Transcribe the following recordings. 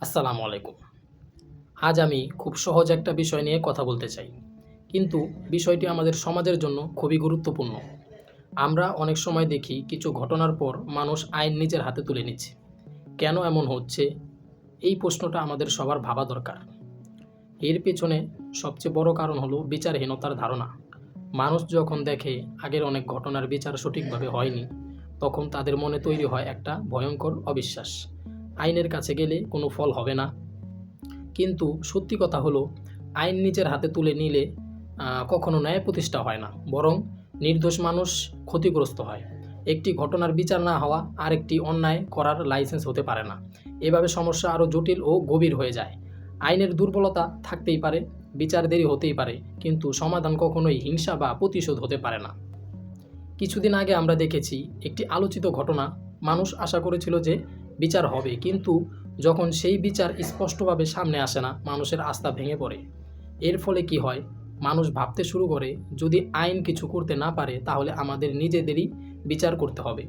আসসালামু আলাইকুম। আজ আমি খুব সহজ একটা বিষয় নিয়ে কথা বলতে চাই। কিন্তু বিষয়টি আমাদের সমাজের জন্য খুবই গুরুত্বপূর্ণ। আমরা অনেক সময় দেখি কিছু ঘটনার পর মানুষ আইন নিজের হাতে তুলে নিচ্ছে। কেন এমন হচ্ছে? এই প্রশ্নটা আমাদের সবার ভাবা দরকার। এর পেছনে সবচেয়ে বড় কারণ হলো বিচারহীনতার ধারণা। মানুষ যখন দেখে আগের অনেক ঘটনার বিচার সঠিকভাবে হয়নি, তখন তাদের মনে তৈরি হয় একটা ভয়ঙ্কর অবিশ্বাস। আইনের কাছে গেলে কোনো ফল হবে না। কিন্তু সত্যি কথা হলো, আইন নিজের হাতে তুলে নিলে কখনো ন্যায় প্রতিষ্ঠা হয় না, বরং নির্দোষ মানুষ ক্ষতিগ্রস্ত হয়। একটি ঘটনার বিচার না হওয়া আরেকটি অন্যায় করার লাইসেন্স হতে পারে না। এভাবে সমস্যা আরও জটিল ও গভীর হয়ে যায়। আইনের দুর্বলতা থাকতেই পারে, বিচার দেরি হতেই পারে, কিন্তু সমাধান কখনোই হিংসা বা প্রতিশোধ হতে পারে না। কিছুদিন আগে আমরা দেখেছি একটি আলোচিত ঘটনা। মানুষ আশা করেছিল যে বিচার হবে, কিন্তু যখন সেই বিচার স্পষ্টভাবে সামনে আসে না, মানুষের আস্থা ভেঙে পড়ে। এর ফলে কি হয়? মানুষ ভাবতে শুরু করে, যদি আইন কিছু করতে না পারে তাহলে আমাদের নিজেদেরই বিচার করতে হবে।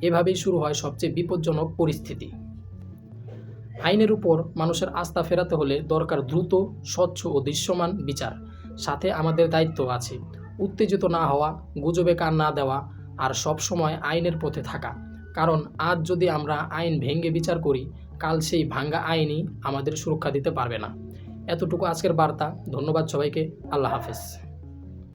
এভাবেই শুরু হয় সবচেয়ে বিপজ্জনক পরিস্থিতি। আইনের উপর মানুষের আস্থা ফেরাতে হলে দরকার দ্রুত, স্বচ্ছ ও দৃশ্যমান বিচার। সাথে আমাদের দায়িত্ব আছে উত্তেজিত না হওয়া, গুজবে কান না দেওয়া, আর সব সময় আইনের পথে থাকা। কারণ আজ যদি আমরা আইন ভেঙে বিচার করি, কাল সেই ভাঙ্গা আইনই আমাদের সুরক্ষা দিতে পারবে না। এতটুকু আজকের বার্তা। ধন্যবাদ সবাইকে। আল্লাহ হাফেজ।